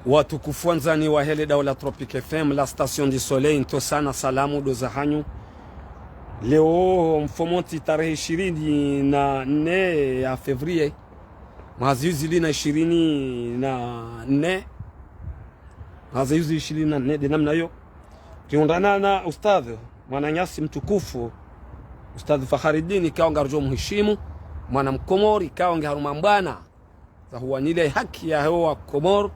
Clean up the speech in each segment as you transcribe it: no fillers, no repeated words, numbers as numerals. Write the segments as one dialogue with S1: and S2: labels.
S1: Watukufu wanzani wa hele Daula Tropique FM, la station du soleil, ntosana salamu doza hanyu. Leo mfomonti tarehe 24 ya Fevrier mwezi 2024 mwezi 2024 de namna hiyo kiondana na ustadh mwananyasi mtukufu Ustadh Fakhariddin ikawa ngarjo mheshimu mwana mkomori ikawa ngaruma mbwana za huwanile haki ya hewa Komor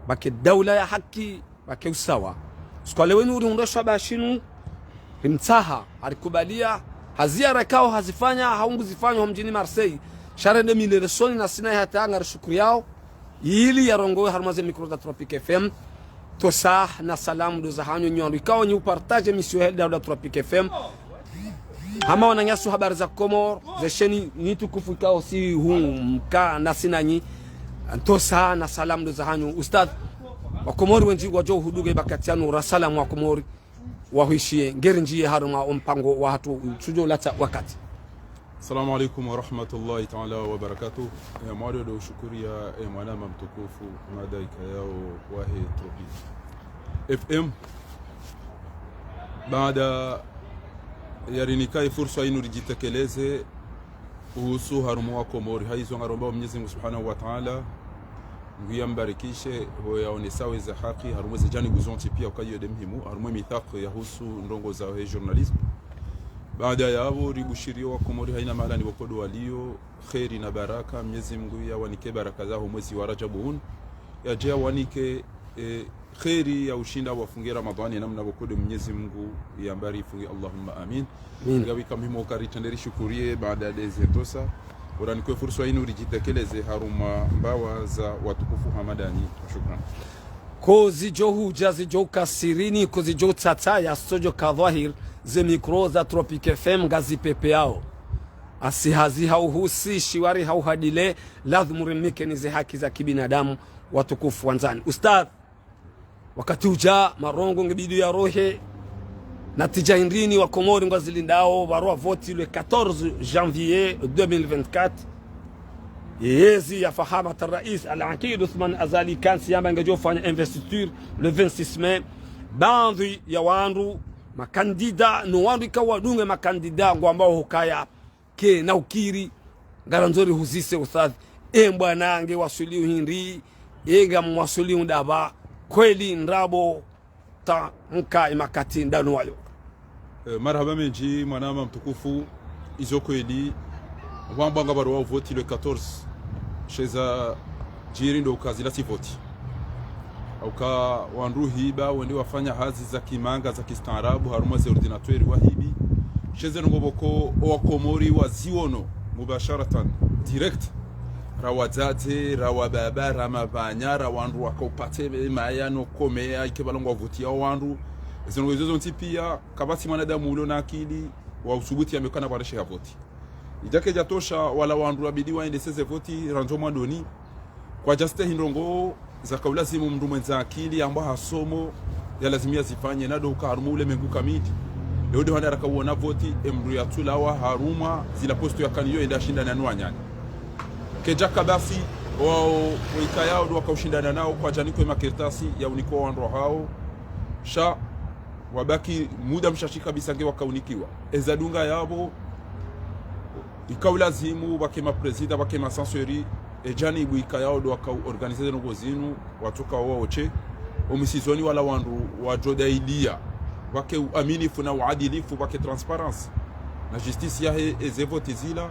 S1: baki daula ya haki baki usawa sikale wenu uriundosha bashinu rimtaha alikubalia haziara kao hazifanya haungu zifanywa mjini Marseille share de mileresoni na sina hata ngar shukuri yao ili yarongo harmaze micro da Tropique FM tosa na salamu do zahanyo nyondo ikawa ni upartage mission hel Daula Tropique FM hama wananyasu habari za Komor zesheni nitukufu ikawa si mka na sinanyi tosa na salamu do zahanyo ustadh wa Komori wenji wajo huduge bakatiano rasalamu wa Komori wahuishie ngeri njie haruma mpango wa hatu tujo lata wakati.
S2: Assalamu alaikum wa rahmatullahi ta'ala wa barakatuh. Mwado do shukuria mwanama mtukufu madaika yao wahe Tropique FM. Baada yarinikai fursa inu rijitekeleze uhusu harumu wa Komori haizo ngaromba Mwenyezi Mungu Subhanahu wa Ta'ala nguya mbarikishe hoyaone sawe za haki harumu za jani guzonti pia ukayo de muhimu harumu mithaq yahusu ndongo za journalism. Baada ya hapo ribushirio wa Komori haina maana ni wakodo walio khairi na baraka Mwenyezi Mungu ya wanike baraka zao mwezi wa Rajabun ya jea wanike khairi ya ushinda wafungia Ramadhani namna wakodo Mwenyezi Mungu ya mbari fungi Allahumma amin. Ngawi kamhimo karitenderi shukurie baada ya tosa uranikuwe fursa inu rijitekeleze haruma mbawa za watukufu Hamadani. Shukran.
S1: Kozi johu jazi jo kasirini kozi jo tata ya sojo kadhahir ze mikro za Tropique FM gazi pepe yao asihazi hauhusi shiwari hauhadile lazima rimike ni ze haki za kibinadamu watukufu wanzani. Ustadh wakati uja marongo ngibidu ya rohe natija indrini wa Komori ngazilindao barua voti le 14 janvier 2024 yezi ya fahamat rais al-Aqid Uthman Azali kan siyamba ngajo fanya investiture le 26 mai bandhi ya wandu makandida no wandu ikawa dunge makandida ngwambao hukaya ke na ukiri ngaranzori huzise ustadh bwana nge wasuliu hindi ega mwasuliu ndaba kweli ndrabo ta mka imakati ndanu wayo.
S2: Marhaba menji mwanama mtukufu izo kweli wambanga barua voti le 14 sheza jiri ndo ukazila si voti auka wandu hiba wende wafanya hazi za kimanga za kistaarabu haruma za ordinateur wahibi sheze ngoboko wa Komori wa ziono mubasharatan direct rawadzate rawababa ramabanya rawandu wakaupate mayano komea ikebalongo voti ya wandu zinowezo ntipia kabati mwanadamu ulo na akili wa usubuti amekana baresha voti itake jatosha wala wandu wabidi waende seze voti ranzo mwandoni kwa jaste hindongo za kaulazimu mndu mwenza akili amba hasomo ya lazimia zifanye nado ukaharumu ule mengu kamiti leo de handa rakauona voti emru ya tulawa haruma zila posto ya kaniyo enda shinda na nwanyani kejaka basi wao wikayao ndo wakaushindana nao kwa janiko ya makertasi ya uniko wandu hao sha wabaki muda mshashika bisange wakaunikiwa ezadunga yabo ikaulazimu bakema president bakema censori ejani ibwika yao do wakaorganize no gozinu watoka wao oche omisizoni wala wandu wajodailia wake uaminifu na uadilifu wake transparency na justice yahe ezevote zila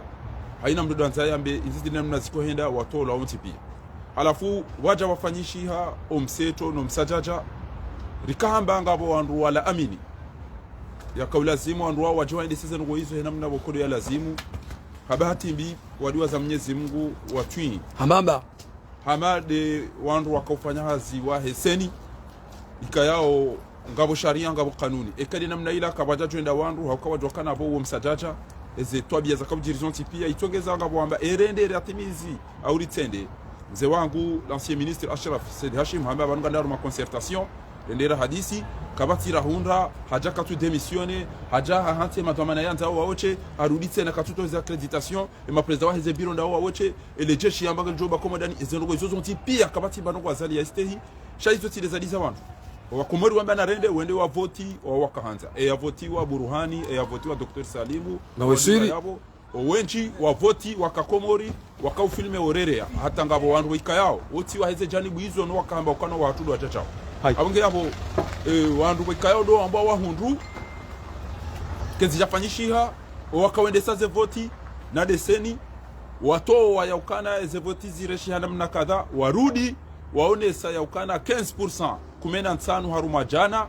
S2: haina mdodo anzayambe inzidi namna zikohenda watola onti pia halafu waja wafanyishiha omseto no msajaja rikahamba ngabo wandu wala amini ya kaulazimu wandu wao wajua indi sasa ngo hizo namna bokodo ya lazimu habati mbi wadiwa za Mwenyezi Mungu watwi
S1: hamamba
S2: hamade wandu wakaufanya hazi wa heseni ikayao ngabo sharia ngabo kanuni ekali namna ila kabajajo enda wandu haukawa kana bo msajaja eze twabia za kabujirizonti pia itongeza ngabo amba erende ratimizi au ritende mzee wangu l'ancien ministre Ashraf Said Hashim hamba banunga ndaru ma concertation endera hadisi kabatira hundra haja katu demisione haja hante matamana yanza waoche aruditse na katuto za accreditation e maprezida wa heze biro nda waoche ele jeshi yambaga joba komodani ezendogo izozo nti pia kabati banoko azali ya stehi shaizo tile zaliza wantu wakomori wamba na rende wende wa voti wa wakahanza ya voti wa Buruhani ya voti wa Dr. Salimu
S1: na wesiri
S2: wenchi wa voti wakakomori wakaufilme orerea hata ngabo wantu wikayao woti wa heze janibu hizo no wakahamba ukano wa hatudu wachachao abonge abo wantu wikayao do ambao wahundu kenzi jafanyishiha wakawendesa ze voti na deseni watoa wa yaukana ze voti zireshi namna kadha warudi waonesa yaukana 15% kumena nsanu haruma jana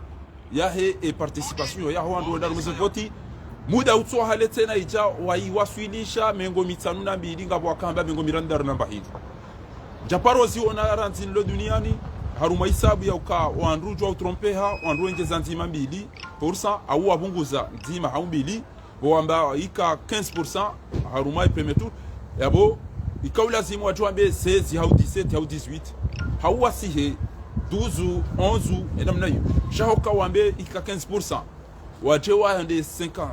S2: yahe participation ya wantu wenda rumeze voti muda utso hale tena ija waiwaswilisha mengo mitsanu na mbili ngabo wakamba mengo miranda namba hii japarozi ona ranzin lo duniani haruma hisabu ya uka wandu jwa utrompeha wandu wengeza nzima mbili % au wabunguza nzima haumbili wamba ika 15% haruma ipremier tour yabo ikaula zimu wajua mbe 16 hau 17 hau 18 hau wasihe 12 11 enamna hiyo shahoka wambe ika 15% wajewa yande 53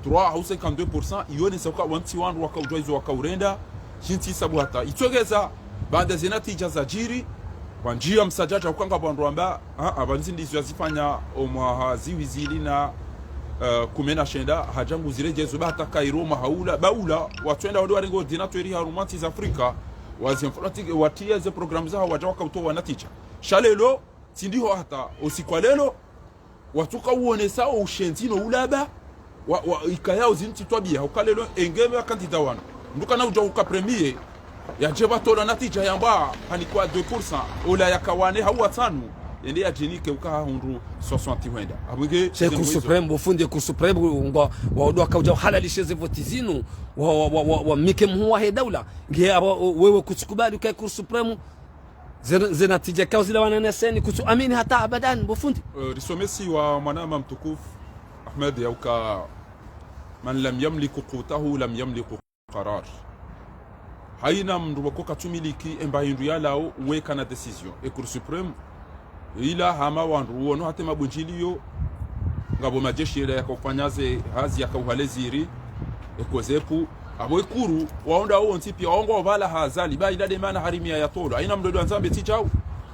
S2: au 52% ione soka wanti wandu waka ujwaizo waka urenda jinsi sabu hata itogeza banda zenati jazajiri wanjia msajaja ukanga bandu amba abanzi ndizo yazifanya omwahazi wizili na kumena shenda hajangu zirejezo bata kairoma haula baula watwenda wado warengo dinatori harumanti za Afrika wazinformatiki watia ze programu zao wajawaka utowa natija shalelo sindiho hata osikwalelo watuka uonesa ushenzino ulaba ikayao zinti twabia ukalelo engeme kandida wana nduka na uja ukapremier ya jeba tola natija yamba hanikwa 2% ola yakawane hawa tanu yende ya jenike ukaha hundu 60 wenda abwege
S1: c'est cour suprême bofundi cour suprême ngwa waodo akauja halalishe ze voti zinu wa mike mhuwa he daula nge abo wewe kutukubali ukae cour suprême zinatija kao zile wananaseni kutu amini hata abadan bofundi
S2: risomesi wa mwanama mtukufu Ahmed yauka man lam yamliku qutahu lam yamliku qarar haina mndu wako katumiliki emba hindu yalao weka na decision e cour supreme ila hama wandu wono hate mabunjiliyo ngabo majeshi ile yakofanyaze hazi yakauhaleziri ekozepu abo ikuru waonda wonti pia waongo vala hazali ba idade mana harimia ya tolo aina mdodo anzambe tichao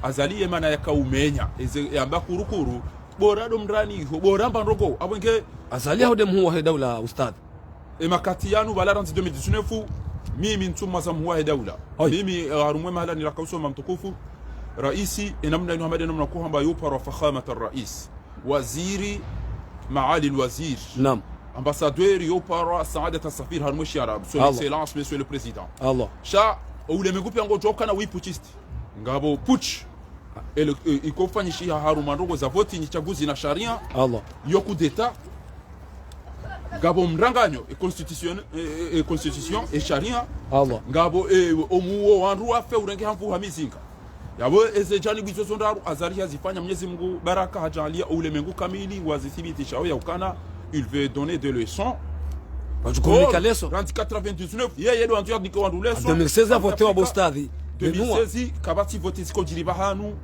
S2: azaliye mana yakaumenya eze yamba kurukuru bora do mrani ho bora mbandoko abonge
S1: azalia hode mhuwa he daula ustad
S2: e makati yanu balaranzi 2019 mimi ntuma za mhuwa he daula mimi harumwe mahala nirakauso mamtukufu raisi enamna Muhammad enamna kuhamba yupa wa fakhamat ar-rais waziri maali al-wazir
S1: naam
S2: ambassadeur yupa saadat as-safir harmushi arab son excellence monsieur le président
S1: Allah
S2: sha ule megupi ngo joka na wipuchisti ngabo puch ikofanyishia haruma ndogo za voti ni chaguzi na sharia
S1: Allah
S2: yoku d'etat ngabo mranganyo constitution et sharia
S1: Allah
S2: ngabo omuo wanru afe urenge hamfu hamizinga yabo ezejani bizozo ndaru azari yazifanya Mwenyezi Mungu baraka hajalia ulemengu kamili wazithibitisha ya ukana il veut donner des leçons
S1: wajukumika leso
S2: 94 yeye ndo antu ndiko wandu leso
S1: 2016 voté wa bostadi
S2: 2016 kabati voté siko jiriba hanu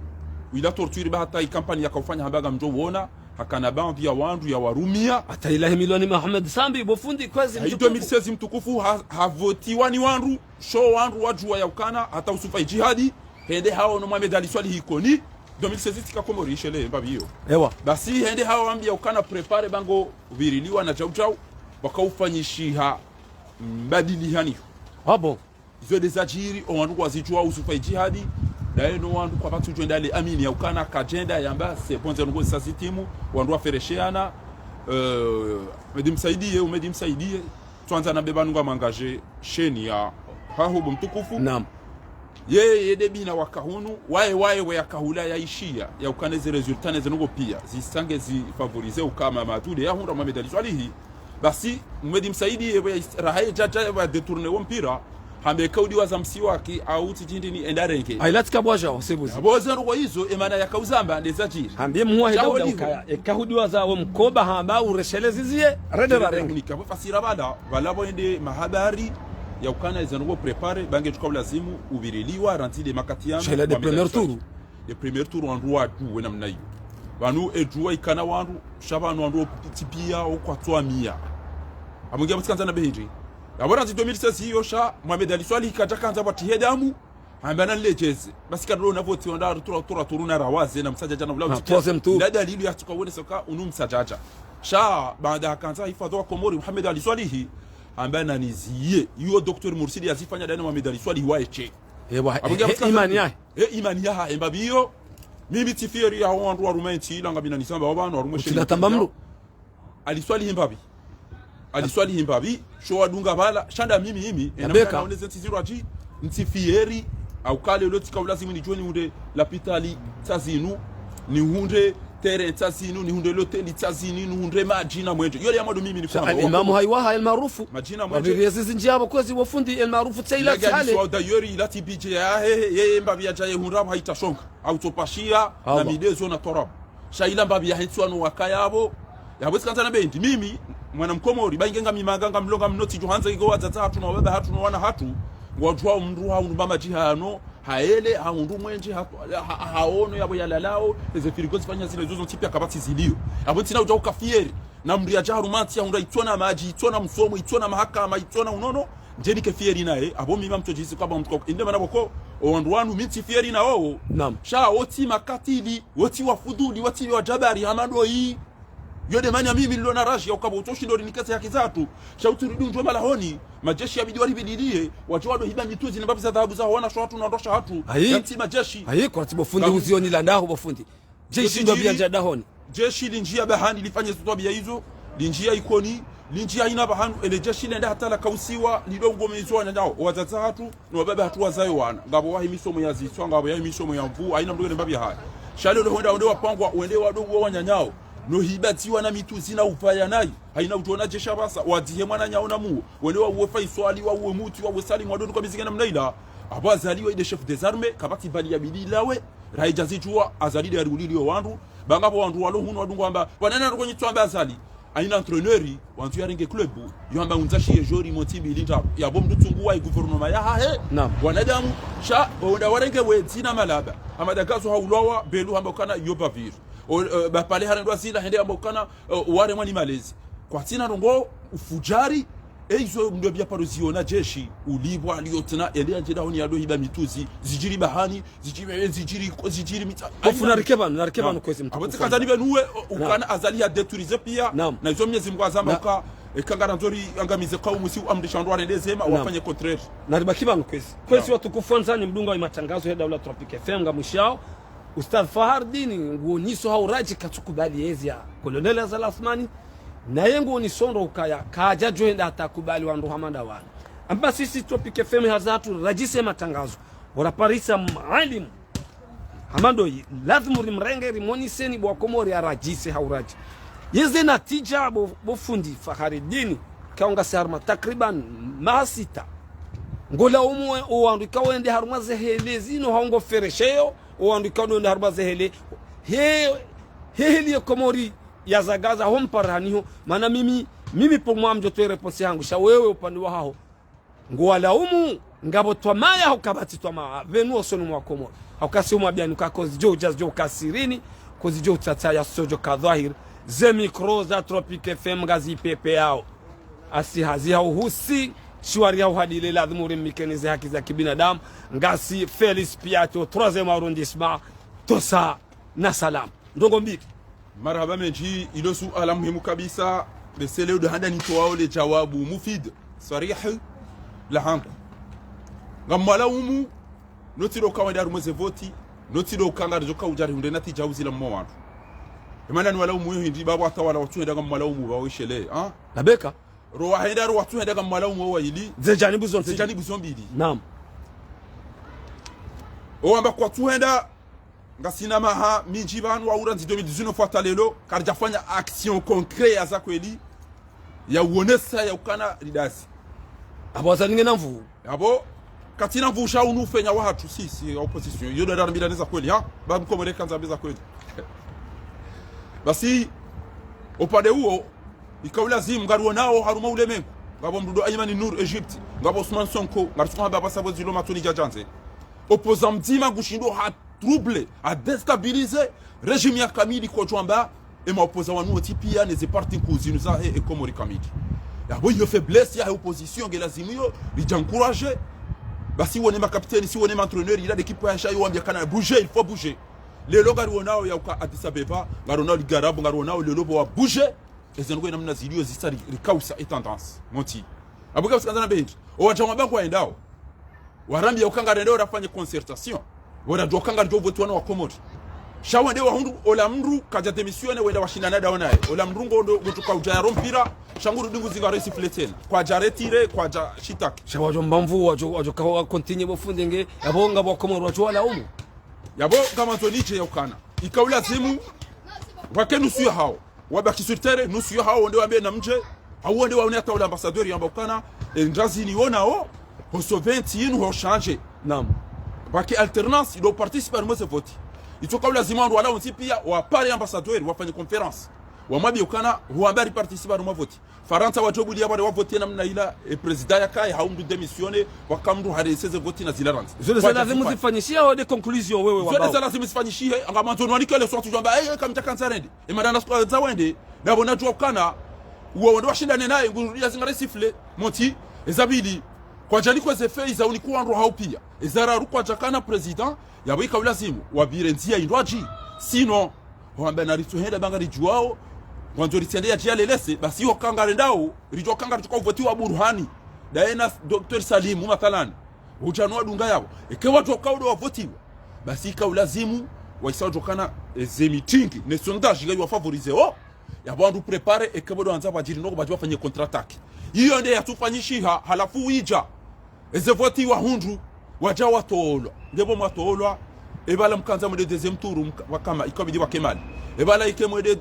S2: ila torture bahata ikampani yakafanya hambaga mjo wona hakana bandi ya wandu ya warumia
S1: hata ilahi milioni Muhammad Sambi bofundi kwezi
S2: 2016 mtukufu havotiwa ni wandu show wandu wajua ya ukana hata usufa jihadi hende hao no Mohamed Ali Swali hikoni 2016 tikakomori shele mbabiyo
S1: ewa
S2: basi hende hao ambia ukana prepare bango viriliwa na chau wakaufanyishiha mbadili hani
S1: abo
S2: izo desajiri wandu wazijua usufa jihadi dae no wandu kwa batu twenda ile amini ya ukana kajenda yamba c'est bon zango sasitimu wandu waferesheana Medim Saidie tuanza na beba nunga mangaje sheni ya haho mtukufu
S1: naam
S2: yeye debina wakahunu wae we yakahula yaishia ya ukaneze resultat nezengo pia zisange zifavorize ukama matude ya hunda Mohamed Ali Swalihi basi Medim Saidi yewe rahaye jaja ya detourner wompira hambe kaudi wa zamsi wake au tijindi ni endarenke
S1: ailatika bwaja wasebuzi
S2: aboza ruko hizo emana yakauzamba ndezajiri
S1: hambe muwa hedauda ukaya ekahudi wa za mkoba hamba ureshelezizie rede barengi
S2: nikabo fasira bala boende mahabari ya ukana izango prepare bange tukao lazimu ubiriliwa rantile makatiano
S1: shela de premier tour
S2: le premier tour en roi du wena mnayo banu ejua ikana wandu shabanu wandu tipia okwatwa mia amungia mtsikanza na behiji abona 2016 hiyo sha Mohamed Ali Swali katakanza batihedamu ambana lejeze basi kadro na voti wanda turuna rawaze na msajaja na vulawu na dalili ya tukawone soka unumsajaja sha baada kanza hifadhi wa Komori Mohamed Ali Swalihi ambana niziye hiyo Dr. Mursidi azifanya dana Mohamed Ali Swalihi waeche
S1: imani ya
S2: imani ya embabiyo mimi tifiri ya wandu wa rumenti ilanga bina nisamba wabano wa rumeshe
S1: tilatambamru
S2: Ali Swalihi mbabi Ali Swalihi mbabi sho wadunga bala shanda mimi
S1: enamka
S2: oneze tiziraji ntifieri au kale loti ka lazima ni joni hunde la pitali tazinu ni hunde tere tazinu ni hunde loteli tazini ni hunde majina mwenje yole ya madu mimi ni
S1: kwa imamu haiwaha el maarufu
S2: majina mwenje
S1: wabirizi njabo kwezi wafundi el maarufu tsaila tsale
S2: ya dayori lati bije ya yeye mbabi ya jaye hunra haitashonga au topashia na midezo na torab shaila mbabi ya hitwano wakayabo ya bwezi kanza na bendi mimi mwana Mkomori baingenga mimaganga mlonga mnoti johanza igo wazata hatu na baba hatu na wana hatu wajwa mndu haundu jihano haele haundu mwenje haono yabo yalalao eze filigozi fanya zile zozo tipia kabati zilio abo tina uja ukafieri na mria jaru mati ya itona maji itona msomo itona mahakama itona unono njeni ke fieri nae abo mima mtojisi kwa mtuko inde mana boko wandu wanu miti fieri na wao
S1: naam
S2: sha oti makatili oti wafuduli oti wajabari hamado hii yode manya mimi nilona rashi ukabo utoshi ndo nikasa yake zatu shauti rudunjwa malahoni majeshi ya bidwari bidilie wajwado hiba mituzi na babu za dhahabu zao wana shwatu na ndosha hatu yanti majeshi
S1: kwa tibo fundi uzioni la ndaho bofundi jeshi ndo bianja dahoni
S2: jeshi linjia bahani lifanye zitobia hizo linjia ikoni linjia ina bahani ele jeshi lenda hata la kausiwa lidongo mezo na ndao wazaza hatu no baba hatu wazayo wana ngabo wahi misomo ya zitwa ngabo ya misomo ya mvu aina mdogo mbabi haya shale ndo honda wa pangwa uende wadogo wanyanyao no hibatiwa na mituzi na ufaya nayi haina utona jesha basa wadihe mwana nyaona mu wene wa uwefa iswali wa uwe muti wa usali mwadono kwa mizingana mnaila abo azaliwa ide chef des armées kabati bali ya bidilawe raijazi jua azalide ya rulilio wandu bangapo wandu walo hunu wadungu amba wanena kwenye tuamba azali aina entreneuri wantu ya ringe klubu yamba unzashi ye jori motibi linta ya bomdu tunguwa i gouvernement ya hahe wanadamu sha onda warenge we zina malaba amadagazo haulawa belu hamba kana yobavir ba pale harandwa zila hende ambokana ware mwani malezi kwa tina rongo ufujari eizo ndio bya paroziona jeshi ulibwa liotna elia njeda honi yado hiba mituzi zijiri bahani zijiri mita
S1: ofuna rekeba no kwezi mtu
S2: abatika zani benuwe ukana azali ya deturize pia na izo myezi mgwazamba uka ekangara nzori angamize kaumu si amdishandwa ndezema wafanye contraire
S1: na ribakiba no kwezi watukufonza ni mdunga wa matangazo ya Daula Tropic FM ngamushao Ustadh Fahardini nguniso hauraji katukubali yezi ya Kolonel Azal Athmani na yengu ni sondo ukaya kaja joenda atakubali wandu hamanda wana amba sisi Tropic FM hazatu rajise matangazo ora parisa maalim hamando yi lazima rimrenge rimoniseni bwa Komori arajise hauraji yeze natija bofundi Fahardini kaonga sarma takriban masita ngola umwe owandu kawende haruma zehelezi no haongo feresheo owandu ndo harba zehele heli Komori ya zagaza homparaniho mana mimi pour moi mjoto réponse yangu sha wewe upande wa hao ngwala ngabo twamaya hokabati twama venu osonu mwa Komori haukasi umwabyani kakozi jo just jo kasirini kozi jo tata ya sojo kadhahir ze micro za Tropic FM gazi pepe yao asi hazi husi shwari yao hadile lazima urimikenize haki za kibinadamu ngasi Felix Piato 3e arrondissement tosa na salam ndongo mbili
S2: marhaba menji ilo suala muhimu kabisa besele ndo handa nitoao le jawabu mufid sarih la hanku ngamala umu notiro kawanda rumeze voti notiro kanga joka ujari hunde natija uzila mmo wantu imana ni wala umu hindi baba atawala watu ndaga mmala umu bawishele
S1: nabeka
S2: roa henda ro watu ndaga mmala umu wayili
S1: zejanibu
S2: zombili
S1: naam
S2: amba kwa tuhenda ngasina maha minji banu wa uranzi 2019 fuata lelo karjafanya action concrete ya za kweli ya uonesa ya ukana ridasi
S1: abo zaninge namvu
S2: abo katina mvusha unufenya watu sisi opposition yoda dara bila neza kweli ba Mkomori kanza biza kweli basi upande huo ikaula zimu ngaruo nao haruma ulemengu ngabo mdudo Ayman Nur Egypt ngabo Osman Sonko ngabo baba sabo zilo matuni jajanze opposant mtima gushindo troubler, à déstabiliser régime ya Kamili kwa jwamba et m'opposa wanu oti pia neze parti kuzi nous a et Komori Kamili. Ya bo yo faiblesse ya opposition gelazimio lijancourager. Bah si on est ma capitaine, si on est ma entraîneur, il a l'équipe ya shayo ambia kana bouger, il faut bouger. Les logari wonao ya uka Addis Abeba, ngaronao ligarabu ngaronao le lobo wa bouger. Et zengo ina mna zilio zisa likausa et tendance. Monti. Abuka usikazana benji. Owajamwamba kwa endao. Warambi ya ukanga rendeo rafanye concertation. Wada jokanga ndio votu wana wa Komori. Shawende wa hundu olamru kaja demisione wenda washindana da onaye. Olamru ngondo gutuka ujaya mpira shanguru dingu zinga resi fletena. Kwa jaretire kwa ja shitaki.
S1: Shawajo mbamvu wajo kawa continue bofundi nge yabonga bo Komori wajo wala umu.
S2: Yabo kama tonije ya ukana. Ikaula zimu wakenu suyo hao. Wabaki sur terre nous suyo hao ndio ambe na mje. Hao ndio waone hata ule ambassadeur ya mbokana endrazi ni ona o. Ho so 21 ho changer.
S1: Naam.
S2: Baki alternance il doit participer à ce vote. Il faut que lazima ndo wala onti pia wa pale ambassadeur wafanye conference. Wa mabi ukana huambari participer à vote. Faransa wajobulia wale wa vote namna ila president yakai haundu démissionner wakamdu hareseze vote na zilaranza.
S1: Zile lazima zifanyishia au des conclusions wewe wa.
S2: Zile lazima zifanyishie angamanzo nwanike le soir tujamba kamta kanzarende. E madana za wende na bona jua ukana uwo ndo washindane naye ngurudia zingare sifle monti ezabili kwa jali kwa zefe iza unikuwa ndo hao pia ezara rukwa jakana president yabo ikawula zimu wabire nzia indwaji sino wambe na rituhenda bangari juao wanzo ritendea jia lelese basi yo kangare ndao rijwa kangare tukao votiwa Burhani daena Dr. Salimu mathalan ujanwa dunga yao eke watu wakaudo wa votiwa basi ikawula zimu waisao jokana ze meeting ne sondage gayo favoriser o yabo andu prepare eke bodo anza bajiri noko bajwa fanye contre-attaque hiyo ndio yatufanyishiha halafu wija eze voti wa hundu waja watolo ndebo mwatolwa ebala mkanza mwede deuxième tour wakama ikabidi wakemali ebala ikemwede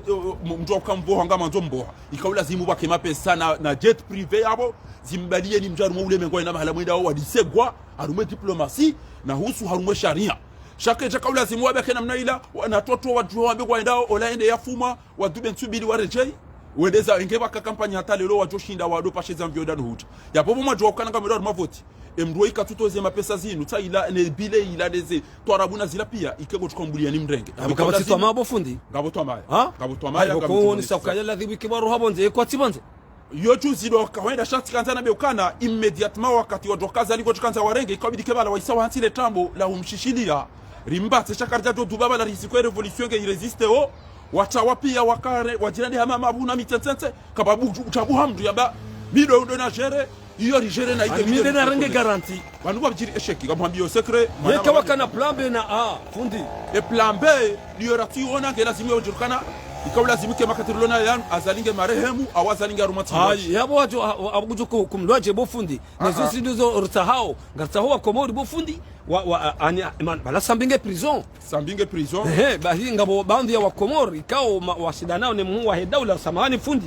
S2: mjo kamvo ngama nzo mboha ikawula zimu bakema pesa na jet privé yabo zimbalie ni mjaru mwa ule mengo ina mahala mwenda wa disegwa arume diplomatie na husu harume sharia shake jakawula zimu wabeke namna ila na toto wajua wambe kwa endao olaende yafuma wadube nsubili warejei wedeza ingeba ka kampanya hata lelo wajoshinda wado pashe zamvyo danu huta ya popo mwa jwa kana kamera mavoti emroi katutoze mapesa zinu taila ne bile ila deze twarabuna zila pia ikego tukambulia ni mrenge
S1: Kama sitwa mabo fundi
S2: ngabo twamaya
S1: ngabo twamaya ngabo ni sakaya la dhibi kibaru habonze kwa tibanze
S2: yo juzi do kawaida shati kanzana be ukana immediatement wakati wa dokaza aliko tukanza warenge ikabidi kebala waisawa hantile tambo la umshishilia rimbatse chakarja do dubaba la risiko revolution ke irresiste o watawa pia wakare wajirani hama mabuna mitensente kababu utabu hamdu yaba mido ndo na jere iyo rigere na ike
S1: mido na renge garanti
S2: bandu babjiri esheki kamwambio secret
S1: yeke wakana plan B na A fundi
S2: e plan B liyo rati ona ke lazima ujurkana ikawla zimike makatirlona yan azalinge marehemu awazalinge arumati
S1: ai yabo wajo abujo kumlwaje bo fundi nezo sindizo rutahao ngartaho Komori bo fundi wa ani bala sambinge prison bahi ngabo bandi ya wa Komori kao washida nao ni muwa hedaula samahani fundi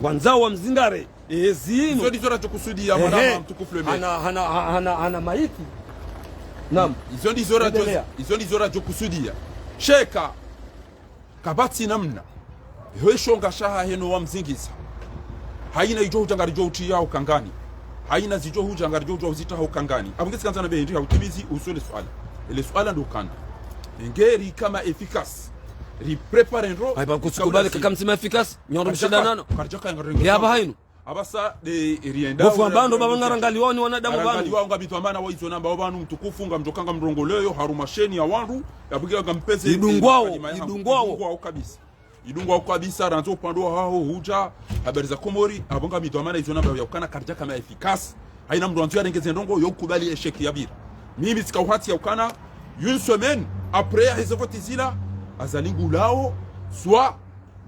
S1: wanzao wa mzingare ezino
S2: hizo ndizo rachokusudia mwana mtukufu leme
S1: ana maiti naam
S2: hizo ndizo rachokusudia sheka kabati namna hweshonga shaha heno wa mzingiza haina ijo hujangari jo uti yao kangani haina zijo hujangari jo uzita hao kangani abungesi kanza na bendi hautimizi usole swala ile swala ndo kana ngeri kama efficace ri prepare ndo
S1: haiba kusikubali kama sima efficace nyondo mshindanano
S2: karjaka ngarenga
S1: yaba hainu
S2: abasa de rienda
S1: bofu ambando babangarangali woni wanadamu banu
S2: ngali wao ngabitwa mana wa izo namba wabanu mtukufu ngam mrongoleyo harumasheni ya wandu yabugira ngampeze idungwao kabisa ranzo upando hao huja habari za Komori abonga mitwa mana izo namba yakana karja kama efficace haina mtu antu yarengeze ndongo yokubali esheki yabira mimi sikauhati ya ukana une semaine après hizo vote zila azalingu lao soit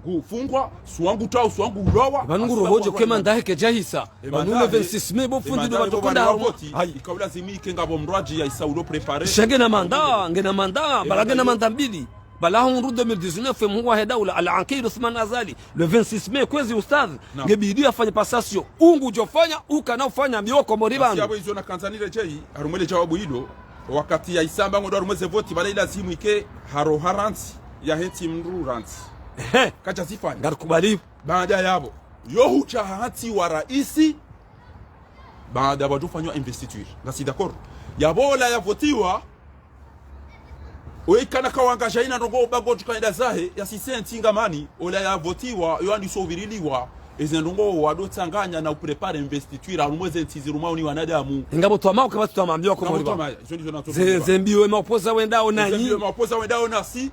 S2: gufungwa swangu tao swangu ulowa
S1: banunguru hoje kema ndaheke jahisa banule 26 mai bo fundi do batokanda hawo
S2: ikawula zimike ngabo mrwaji ya isa ulo préparer
S1: shenge na manda balage na manda mbili bala honru 2019 mwa hedaula al-Ankid Uthman Azali le 26 mai kwezi ustadh ngebidi afanye passation ungu jofanya ukana ufanya mioko moribano
S2: siabo izo na kanzanire jei arumele jawabu hilo wakati ya isamba ngodo arumeze voti bala ila zimu ike haro haranti ya heti mru ranti kacha sifanya
S1: ngarikubali
S2: baada yabo yo hucha hati wa raisi baada ya wajufanywa investiture ngasi d'accord yabola ya votiwa oikana kawanga jaina rongo bago tukaenda zahe ya sisenti ngamani ola ya votiwa yo andi soviriliwa ezendongo wadotanganya na uprepare investiture alumweze ntiziruma ni wanadamu
S1: ngabo twama ukabatu twamambyo ko muri zembiwe mapoza wendao nanyi
S2: zembiwe mapoza wendao nasi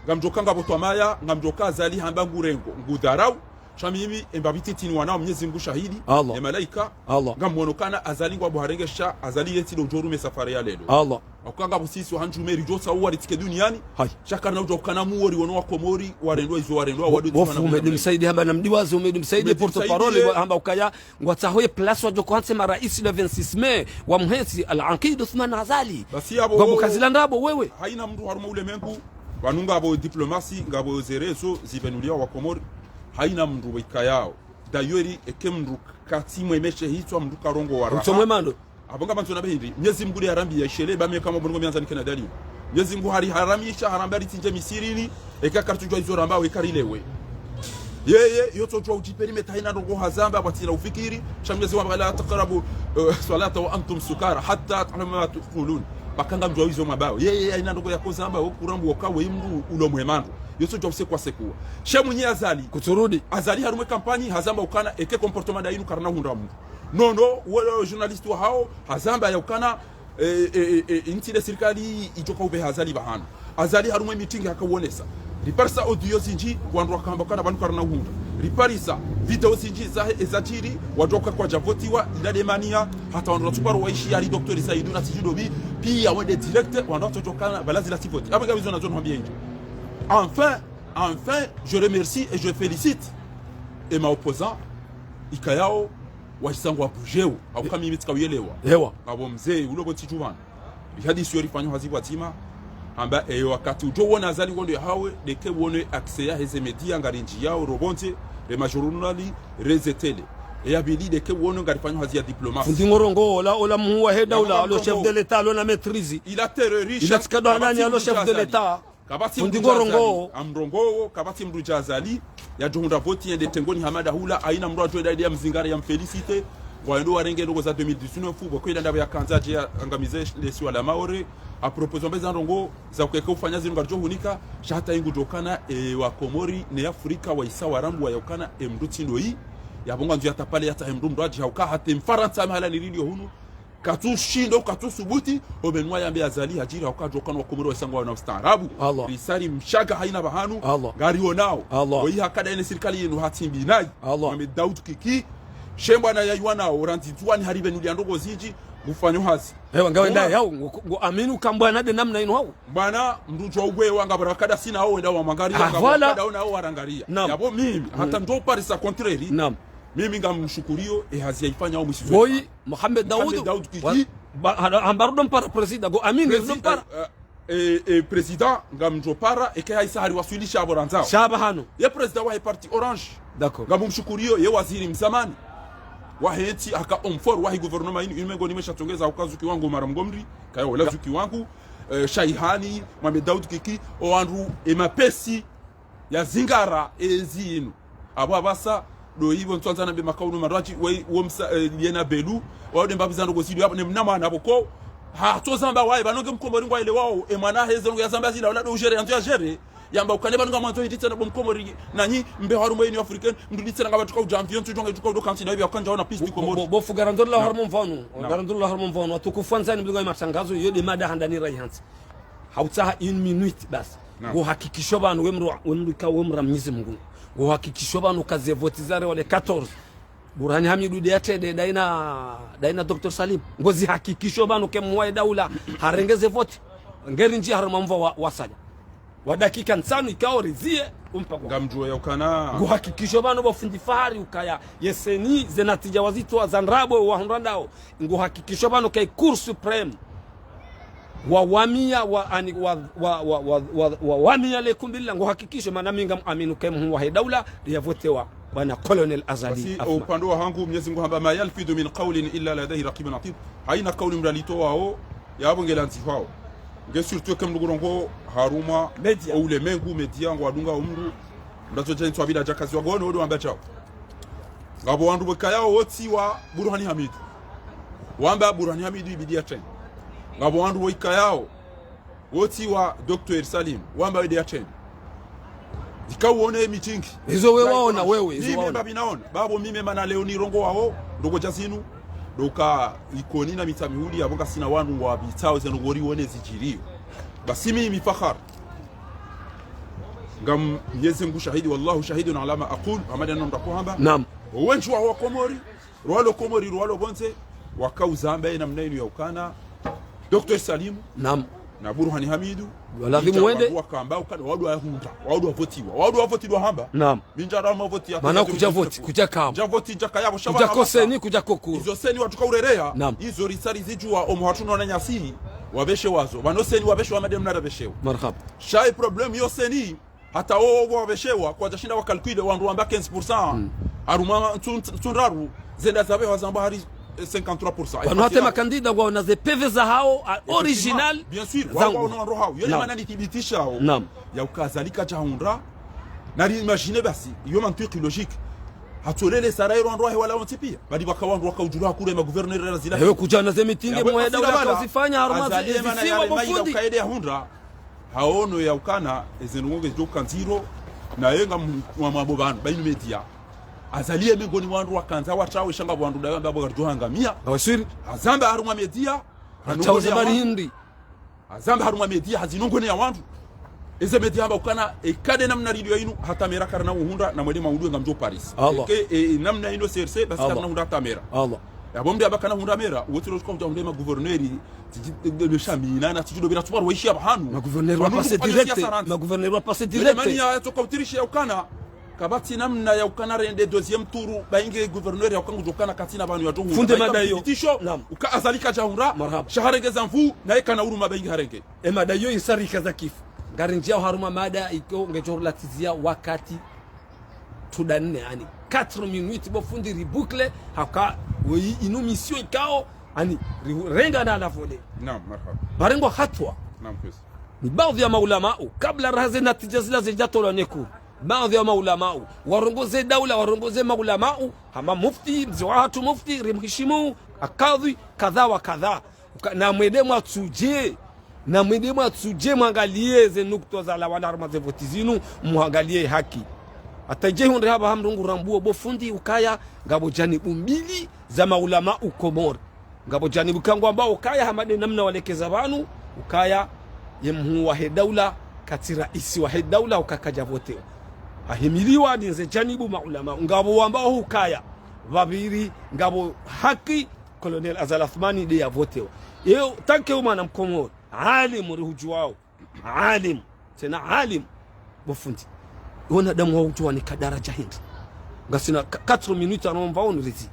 S2: ngamjokanga botwamaya ngamjoka zali hamba ngurengo ngudharau shamimi embabititini wanao Mwenyezi Mungu shahidi
S1: ya
S2: malaika ngamwonokana azalingwa buharengesha azali yeti ndorume safari ya lelo
S1: Allah
S2: akanga busisi hanjumeri josa uwari tike duniani shakana ujokana muori wono wakomori warendwa izo warendwa
S1: wadotsana umedimsaidi hamba namdiwazi umedimsaidi porte parole hamba ukaya ngwatahoye place wajoko hanse marais le 26 mai wa mhensi al-Aqid Uthman Azali
S2: basi abo
S1: ngabo kazila ndabo wewe
S2: haina mtu haruma ule mengu wanunga abo diplomasi ngabo zerezo zibenulia wakomori haina mndu wikayao dayori ekemndu katimwe meshe hitwa mndu karongo waraha
S1: utomwe mando
S2: abonga bantu nabehindi Mwenyezi Mungu yarambi ya shele bame kama bongo mianza ni Canada liyo Mwenyezi Mungu hari haramisha harambari tinje misirini eka kartujwa izo ramba wekarilewe yeye yoto jwa ujiperimeta haina rongo hazamba batira ufikiri shamwezi wa la taqrabu salata wa antum sukara hatta ta'lamu ma taqulun bakanga mjwa izo mabao yeye haina rongo yakozamba okurambu wakawe mndu ulomwemando yoso jobse kwa sekua shemunye azali
S1: kuturudi
S2: azali harume kampani hazamba ukana eke comportement da inu karna hunda mundu nono wale journalist wa hao hazamba ya ukana intide serikali ijoka ube hazali bahana azali harume meeting hakawonesa riparisa audio zinji wandu akamba kana banu karna hunda riparisa video zinji zahe ezatiri wadoka kwa javotiwa ilademania hata wandu tuparo waishi yali Dr. Saidu na Tijudobi pia wende direct wandu tujokana balazi la tivoti abanga bizo nazo nwambia nje. Enfin, je remercie et je félicite et ma opposant ikayao wasangwa bujeu au kama mimi tikawelewa
S1: hewa
S2: abo mzee ulobo tijuvana bihadi siori fanyo hazibu atima amba wakati ujo wona azali wondo hawe deke wone accès ya heze media ngarinji yao robonte le majorunali rezetele et abili deke wone ngarifanyo hazi ya diplomate
S1: ndingorongo ola muwa heda ola le chef de l'état la maîtrise
S2: il a terroriste
S1: il a tikado nani le chef de l'état
S2: kabati mrongo amrongo kabati mruja azali ya johunda voti yende tengoni hamada hula aina mru atweda idea mzingara ya mfelicite waendo warenge ndogo za 2019 fubo kwenda ndabo ya kanzaje ya angamize lesi wala maore a propos mbeza rongo za kukeka ufanya zinu ngarjo hunika shata ingu dokana wa Komori ne Afrika wa isa warambu wa yokana mruti ndoi ya bonga nzu ya tapale ya tahemru mraji hauka hate mfaransa mahala nililio hunu katu shindo katu subuti obenwa yambe azali hajira wakajokana wa Komoro wasangwa wana ustaarabu risari mshaga haina bahanu gari onao oyi hakada ene serikali yenu hatimbi nai Mohamed Daoud Kiki shemba na yayuana oranti tuani haribe nuliandogo ziji mufanyo hazi
S1: hewa ngawenda yao ngo aminu kambwa nade namna ino hao
S2: bana mrujo ugwe wanga barakada sina hao wenda wa mangari wanga barakada ona hao warangaria yabo mimi hata ndo Paris a contraire mimi ngamshukurio hazi yaifanya au msizo
S1: boy Mohamed Daoud Kiki ambarudo mpara president go aminu mpara
S2: president ngamjo para eke haisa hari wasulisha aboranzao
S1: shaba hano
S2: ye president wa parti orange
S1: d'accord
S2: ngamumshukurio ye waziri mzamani wa heti aka omfor wa gouvernement inu imengo nimeshatongeza ukazuki wangu mara mgomri kayo wala zuki wangu Shaihani Mohamed Daoud Kiki oandu emapesi ya zingara ezinu abo abasa do hivyo ntwanza na be makaunu maraji we womsa liena belu wade mbabizando gosidio hapo ne mnama na boko ha tozamba wae banonge mkomori ngwa ile wao emana heze ngo yazamba zila wala do gere antu ya gere yamba ukane banonga mwanzo hititsa na bomkomori nanyi mbe harumo yenu africain ndulitsa nga batuka ujamvion tujonga tuka do kanti na hivi akanja ona peace komori
S1: bo fugarandullah harmon vanu garandullah harmon vanu atukufanzani mbigo matangazo yode mada handani raihansi hautaha 1 minute bas go hakikisho banu wemru ka wemra Mwenyezi Mungu go hakikisho banu kaze votizare wale 14 Burhani Hamidu diatede daina Dr. Salim ngozi hakikisho banu kemwa daula harengeze vote ngeri nji haruma mva wasanya wa dakika nsanu ikao rizie umpa kwa
S2: ngamjua yokana
S1: go hakikisho banu bafundi fahari ukaya yeseni zenatija wazito za nrabo wa hundandao ngo hakikisho banu kai Cour supreme wawamia wawamia lekumbila ngo hakikisho manami aminu kemu wa daula ya votewa bwana Colonel Azali
S2: basi upande wa hangu Mwenyezi Mungu hamba ma yalfidu min qawlin illa ladayhi raqibun atid haina qawli mralito wao ya bongelanzi wao nge surtout comme ngurongo haruma media ule mengu media ngo adunga umru ndazo jeni twabida jakazi wagono odo amba chao ngabo wandu bekayao woti wa Burhani Hamidu wamba Burhani Hamidu ibidia tena ngabo wandu boikayao woti wa Dr. Salim wamba wede atend dikawone meeting
S1: hizo wewe waona wewe hizo
S2: waona mimi naona babo mimi mana leo ni rongo wao ndogo jazinu doka ikoni na mitamihuli abonga sina wanu wa bitao zenogori wone zijirio basi mimi fakhar ngam Mwenyezi Mungu shahidi wallahu shahidun ala ma aqul amada ndo kwamba
S1: naam
S2: wenchu wa Komori rwalo bonze wakauzamba ina mnainu ya ukana Dr. Salim
S1: naam
S2: na Burhani Hamidu
S1: lazima uende
S2: wakamba ukana wadu wa votiwa hamba
S1: naam
S2: minja rama voti ya
S1: maana kuja voti kuja kama
S2: kuja voti jaka yabo shabana
S1: kuja koseni kuja kokuru
S2: hizo seni watuka urerea hizo risali zijua omuhatuno na nyasi wabeshe wazo wanoseni wabeshe wa madem na rabeshewa
S1: marhaba
S2: shay problem yo seni hata wao wabeshewa kwa jashinda wakalkule wandu amba 15% aruma tunraru zenda zabe wazamba hari 53%.
S1: Wanote makandida wao na ze PV za hao original
S2: bien sûr wao wana hao yale maana nithibitisha hao ya ukazalika jahundra na imagine basi yo mantiki logique hatolele sarairo ndo wala ontipia bali bakawandu wakaujura kule ma gouverneur ya zila
S1: hewe kujana ze meeting mwe daula kuzifanya haruma zisiwa bofundi
S2: kaide ya hundra haono ya ukana ezenunge joka nziro na yenga mwamabo banu bainu media azalie mingoni wandu wakanza wachawe shanga wandu dayo ndabo garjohangamia
S1: awasiri
S2: azamba haruma media
S1: hanungo ya hindi
S2: azamba haruma media hazinungone ya wandu eze media amba ukana ekade namna radio inu hata mera karana uhunda na mwede maudu ngamjo Paris namna ino CRC basi karana hunda hata mera
S1: Allah
S2: ya bombe abakana hunda mera wotiro kwa mjambe ma gouverneur de chamina na tijudo bina tubar waishi abahanu
S1: ma gouverneur wa passer direct
S2: mani ya toka utirisha ya ukana kabati namna ya ukana rende deuxième tour bainge gouverneur ya ukangu jokana katina banu ya tongu
S1: funde madayo
S2: uka azalika jahura shaharengeza mvu na ekana uruma bainge harenge
S1: madayo insarika za kifu ngarinjia haruma mada iko ngejorlatizia wakati tudanne yani 4 minutes bofundi riboucle haka inu mission ikao ani renga na nafole
S2: naam marhaba
S1: barengo hatwa
S2: naam kwesi
S1: ni baadhi ya maulama kabla raze natija zila zijatola neku baadhi ya maulama warongoze daula warongoze maulama hama mufti mziwatu mufti rimhishimu akadhi kadha wa kadha na mwedemu atsuje mwangalie ze nukto za la wana arma ze votizinu muangalie haki ataje hunde haba hamrungu rambuo bofundi ukaya ngabo janibu mbili za maulama ukomor ngabo janibu kangu ambao ukaya hamade namna walekeza banu ukaya yemhu wa daula katira isi wa daula ukakaja vote ahimiliwa dinze janibu maulama ngabo ambao ukaya babiri ngabo haki Colonel Azal Athmani de ya vote yeo tanke umana mkomor alim rujuwao alim tena alim bofundi wana damu wao tuwa ni kadaraja hindi ngasina 4 minutes anomba onrezi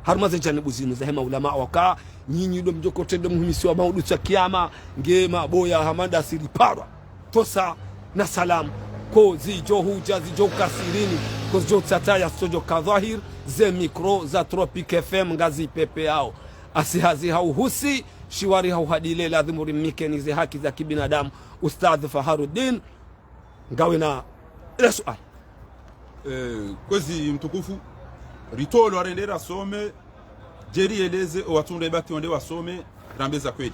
S1: harma ze janibu zinu za hema ulama waka nyinyi ndo mjokote ndo muhimisi wa maudu cha kiyama ngema boya hamanda siriparwa tosa na salam ko zijo huja zijo kasirini ko zijo tsataya sojo kadhahir ze mikro za Tropic FM ngazi pepe yao asihazi hauhusi shiwari hauhadile lazima urimike ze haki za kibinadamu Ustadh Faharuddin ngawe na ila swali
S2: kozi mtukufu ritolo arendera some jeri eleze watunde baki wande wasome rambeza kweli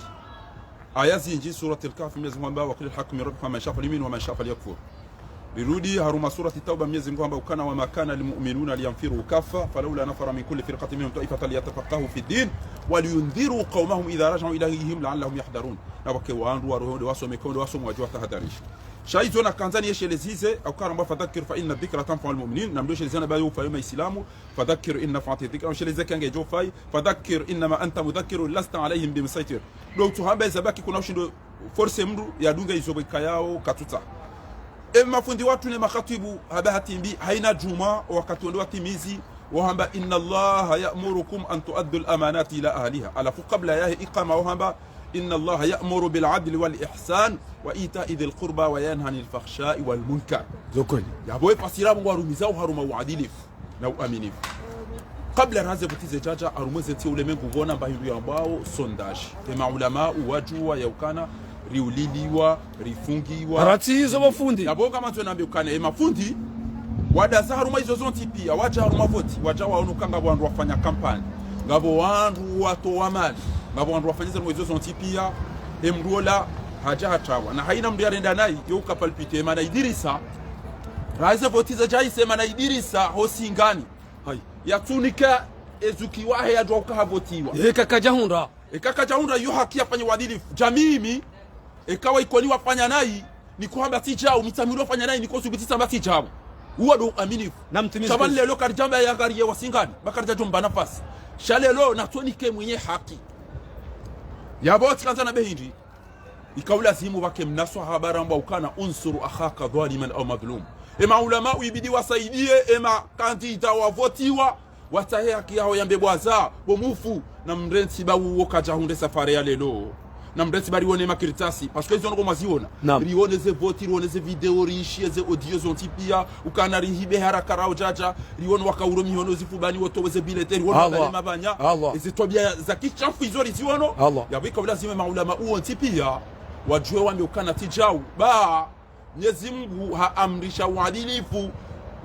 S2: aya zinji surati al-kahf Mwenyezi Mungu wa kulil hakim rabbukum man shafa limin wa man shafa yakfur birudi haruma surati tauba Mwenyezi Mungu amba ukana wa makana lilmu'minuna liyanfiru kaffa falawla nafara min kulli firqatin minhum ta'ifatan liyatafaqahu fi din wa liyundhiru qawmahum idha raja'u ilayhim la'allahum yahdharun na wake waandu waroho wasome kondo wasome wajua tahadharishi shaizo na kanzani yeshelezize akara fadhakkir fa inna dhikra tanfa'u almu'minin namdo shelezana bayo fa yoma islamu fadhakkir inna fa'ati dhikra shelezeka nge jofai fadhakkir inma anta mudhakkir lasta alayhim bimsaitir do tuhamba zabaki kuna ushindo force mdu ya dunga izobeka yao katuta mafundi watu ne makhatibu habahati mbi haina juma wakati ndo watimizi wahamba inna allaha ya'murukum an tu'addu al-amanati ila ahliha alafu qabla ya iqama wahamba inna allaha ya'muru bil 'adli wal ihsan wa ita'i dhil qurba wa yanha 'anil fakhsha'i wal munkar zokoni yabo fasira mungu arumiza haruma uadilifu na uaminifu kabla raze butize jaja arumeze ti ulemengu vona mbahindu ambao sondage ema ulama wajua yaukana riuliliwa rifungiwa
S1: arati hizo mafundi
S2: yabo kama tunaambia ukane mafundi wadaza haruma hizo zonti pia waja haruma voti waja waonukanga wandu wafanya kampani ngabo wandu watu wa mali ngabo wandu wafanyisa hizo zonti pia emrola haja hatawa na haina mndu yarenda nayi yoka palpite mana Idirisa raise votiza jaise mana Idirisa hosingani hai yatunika ezukiwahe ya dwauka havotiwa ekakajahunda yu haki afanya wadilifu jamimi ekawa ikoni wafanya nayi ni kwamba tijao mitamiro wafanya nayi ni kwa subitisa mba tijao uwa do aminifu shabani lelo karijamba ya gari ya wasingani bakarija jomba nafasi shalelo na tuonike mwenye haki ya boti kanzana behindi ikawula zimu wake mnaswa habara mba ukana unsuru akhaka dhaliman au madhlum ema ulama uibidi wasaidie ema kandida wavotiwa watahe haki yao yambebwaza bomufu na mrensi ba uoka jahunde safari ya lelo na mrensi bari wone makiritasi parce que zongo maziona rione ze voti rione ze video riishie ze audio zontipia ukana rihibe haraka rao jaja rione wakauro mihono zifubani wotoweze bilete rione wale mabanya ezitobia za kichafu izori ziono yabika ulazime maulama uontipia wajue wame ukana tijau ba Mwenyezi Mungu haamrisha uadilifu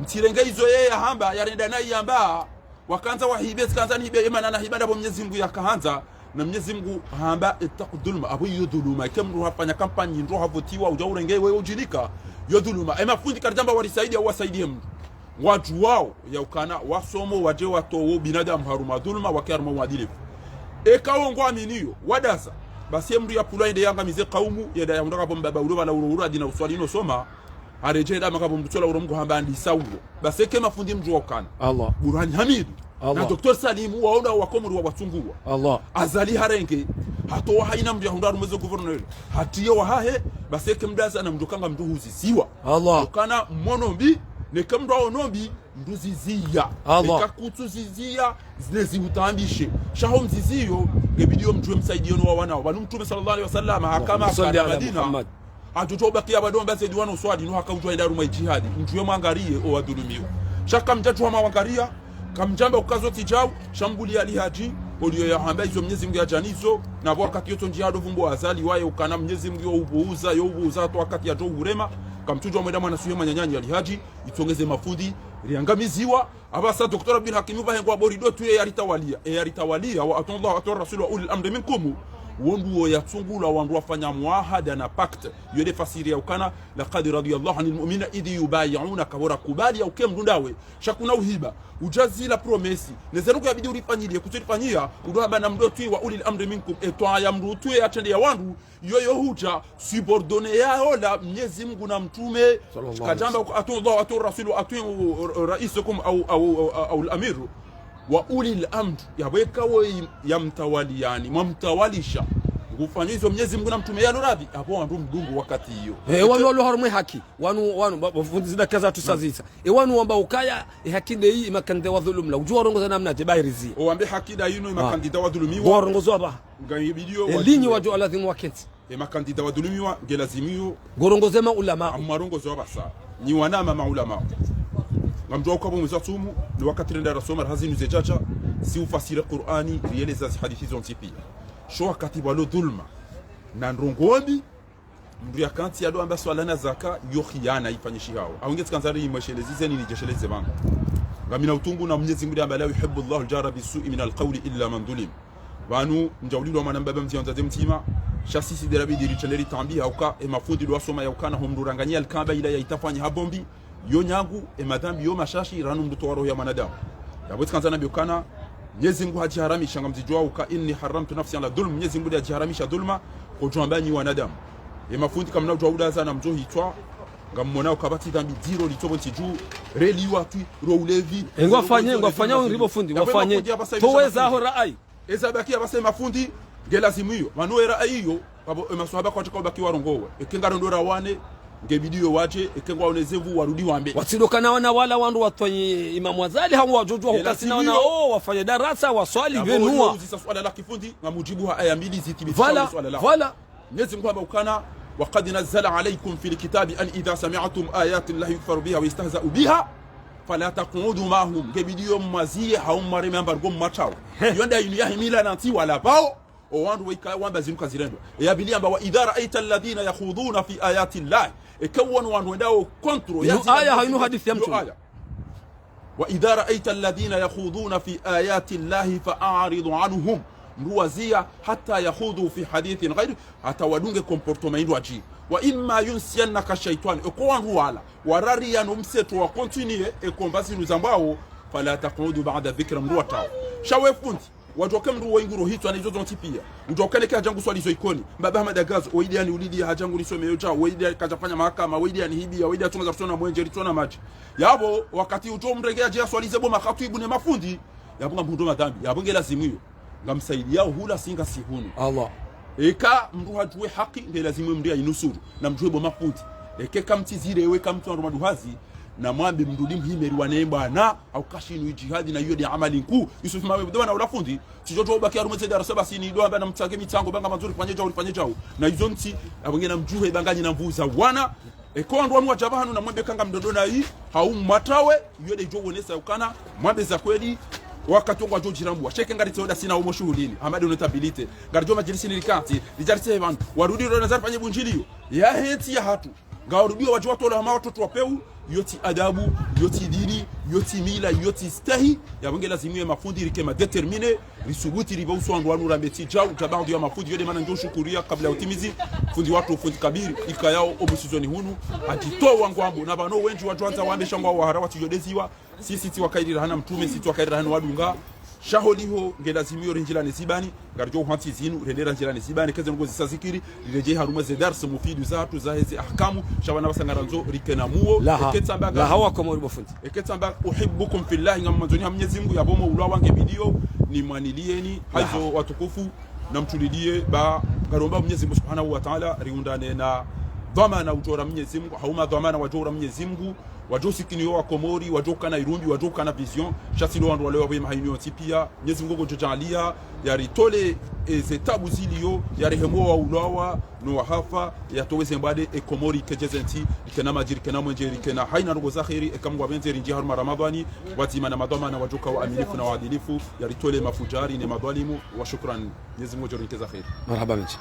S2: mtirenge hizo yeye hamba yarenda nayi yamba wakanza wahibe kanza nibe imana na hibada bo Mwenyezi Mungu yakaanza na Mwenyezi Mungu hamba itakudulma abu yuduluma kemru hafanya kampani ndo havotiwa ujaurenge wewe ujilika yuduluma ema fundi karjamba walisaidi au wasaidie mtu watu wao ya ukana wasomo waje watowo binadamu haruma dhulma wakaruma uadilifu ekaongo aminiyo wadasa basi emru ya pula inde yanga mize kaumu yeda ya mundaka baba ulo bana uro adina uswali no soma arejeda makabo mtutola uro mgo hamba andi saulo basi kema fundi mju wakana
S1: Allah
S2: Burhan Hamid na Dr. Salim waona wakomuru wa watungua
S1: Allah
S2: azali harenge hato haina mju hundaru mwezo governor hatiyo wahahe basi kemdaza na mjokanga mduhuzi siwa
S1: Allah
S2: ukana monombi ne kamdo onombi nduzizia ekakutu zizia zinezi utambishe shaho mziziyo ngebidio mtuwe msaidiyo no wana banu mtume sallallahu alaihi wasallam hakama akana Madina atoto bakia badomba zedi wana uswadi no hakawujwa ila ruma jihadi mtuwe mwangarie o wadhulumiwa shaka mjatu wa mawangaria kamjamba ukazo tijau shambuli alihaji olio ya hamba hizo Mwenyezi Mungu ya janizo na wakati yoto njihado vumbo azali wae ukana Mwenyezi Mungu yo ubuuza to wakati ya jo urema kamtujwa mwenda mwana suye manyanyanyi alihaji itongeze mafudi riangamiziwa abasa Dr. Bin Hakim bahengwa borido tuye yaritawalia wa atonda wa rasul wa ulil amri minkum wonduo yatsungula wandu wafanya muahada na pact yode fasiri ya ukana laqad radiyallahu anil mu'mina idh yubay'una kabura kubali au kemdundawe shakuna uhiba ujazila promesi nezeruko yabidi ulifanyilie kutirifanyia udohaba na mdo twi wa ulil amri minkum etwa ya mdu twi atende ya wandu yoyo huja subordone yao la Mwenyezi Mungu na mtume kajamba atullah atur rasul atu raisukum au al-amiru wa ulil amr yabeka ya mtawali yani mwamtawalisha kufanyizo Mwenyezi Mungu na mtume yalo radhi hapo wandu mdungu wakati hiyo
S1: wanu harumwe haki wanu bafundi zida kaza tusazisa wanu wamba ukaya hakide hii makande wa dhulum la ujua rongoza namna tibairizi
S2: wambe hakida yino makandida wa dhulumiwa
S1: rongozo ba
S2: ngayibidio
S1: linyi waju alazim wakenti
S2: makandida wa dhulumiwa ngelazimiyo
S1: gorongozema ulama
S2: amarongozo basa ni wanama maulama ngamjua ukabo mzatumu ni wakati nenda rasoma hazinu zejaja si ufasira Qur'ani rieleza hadithi zontipi sho wakati walo dhulma na ndrongobi mndu ya kanti ya do amba swala na zaka yo khiyana ifanyishi hao awingeti kanzari imweshelezi zeni ni jesheleze banga ngamina utungu na Mwenyezi Mungu amba la yuhibbu Allahu al-jara bis-su'i min al-qawli illa man dhulim banu njawlilo mwana mbaba mtianza mtima shasisi de rabidi richeleri tambi hauka e mafudi do asoma ya ukana humduranganyia al-kamba ila ya itafanya habombi yo nyangu e madhambi yo mashashi ranu mduto wa roho ya manadamu yaboti kanzana biukana Mwenyezi Mungu hajiharamisha ngamzijua uka inni haramtu nafsi ala dhulm Mwenyezi Mungu hajiharamisha dhulma kujwambani wanadamu e mafundi kamna ujauda sana mjo hitwa ngamona ukabati dhambi zero litobo tiju reli watu roulevi
S1: ngwafanya uribo fundi ngwafanye toweza ho rai
S2: eza bakia base mafundi ngelazimu hiyo manwe rai hiyo babo maswahaba kwa chakao baki warongowe ekengaro ndora wane ngebidiyo waje ekengwa onezevu warudi wambe
S1: watsidokana wana wala wandu watwanyi Imam Azali hawo wajojwa hukasina wana wafanye darasa waswali venua
S2: uzisa swala la kifundi ngamujibu aya mbili zitibisha swala la
S1: wala
S2: Mwenyezi Mungu abukana وقد نزل عليكم في الكتاب أن إذا سمعتم آيات الله يكفر بها ويستهزأ بها فلا تقعدوا معهم كبديو مزيح هم مريم برغم ماتاو يوندا يهميلا نانتي ولا باو وانdu wamba zinuka zirendo yabiliamba wa idha ra'aita alladhina yakhuduna fi ayati Allah ikawwan wandu ndao kontro
S1: ya aya hainu hadithi ya mtu
S2: wa idha ra'aita alladhina yakhuduna fi ayati Allah fa'aridu anhum mruwazia hata yahudu fi hadithin ghairi hata wadunge comportement indu aji wa imma yunsiyannaka shaytan ekwandu wala warari ya nomseto wa continue ekombazi nuzambao fala taqudu ba'da dhikra mruwata shawe fundi wajoke mru wainguro hitu anizo zontipia ndokane ka jangu swali zo ikoni mbaba madagazo oidi yani ulidi hajangu nisomeyo cha oidi kajafanya mahakama oidi yani hibi oidi atunga kutona mwenje litona maji yabo wakati uto mregea je swali zebo makatibu ne mafundi yabunga mbundo madhambi yabunge lazimu hiyo ngamsaidia hula singa sihunu
S1: Allah
S2: eka mru hajue haki nge lazimu mria inusuru na mjue bo mafundi eke kamtizire ewe kamtu maduhazi na mwambi mrudi mhimeri wanemba na au kashinu jihadi na yodi amali nkuu Yusuf mawe bdo na ulafundi sijoto obaki arumeze darasa basi ni doa bana mtsage mitango banga mazuri fanye jao na izonti abongena mjuhe banganyi na mvuza wana eko ndo wa jabahanu na mwambe kanga mdodona hii hau matawe yode jogonesa ukana mwambe za kweli wakati wa George Rambo sheke ngari tsoda sina umo shuhudini amadi unotabilite ngari joma jilisi nilikati lijarse evan warudi ro nazar fanye bunjilio ya heti ya hatu ngarudio watu watu wala watoto wapeu yoti adabu yoti dini yoti mila yoti stahi yabonge lazimwe mafundi rikema determine risubuti ribauso andu wanu rambeti jau tabaudi ya mafundi yode mana ndio shukuria kabla utimizi fundi watu fundi kabiri ikayao obusizoni hunu atitoa wangu ambo na bano wenji watu anza wambe shangwa wa harawati yodeziwa sisi ti wakaidira hana mtume sisi wakaidira hana wadunga shaholiho ngelazimio renjila nesibani ngarjo hanti zinu rendera njila nesibani kaze ngo zisazikiri rireje haruma ze dars mufidu zatu za hizi ahkamu shabana basangaranzo rikena muo
S1: eketsamba la hawa kama ulibofunzi
S2: eketsamba uhibbukum fillah ngamazoni ha Mwenyezi Mungu yabomo ulwa wange video ni mwanilieni hazo watukufu na mtulidie ba garomba Mwenyezi Mungu Subhanahu wa Ta'ala riundane na dhamana utora Mwenyezi Mungu hauma dhamana wajora Mwenyezi Mungu wajosikiniyo wa Komori wajoka na Irumbi wajoka na Vision chasilo wandu wale wawe mahainio tipia Mwenyezi Mungu jojalia yaritole ezetabu ziliyo yarehemo wa ulawa no wahafa yatoweze mbade e Komori kejezenti ikena majiri kena mwenjeri kena haina rogo zakhiri ekamu wabenzeri nji haruma Ramadhani watima na madhama na wajoka wa aminifu na waadilifu yaritole mafujari ne madhalimu wa shukran Mwenyezi Mungu jorinke zakhiri
S1: marhaba mchi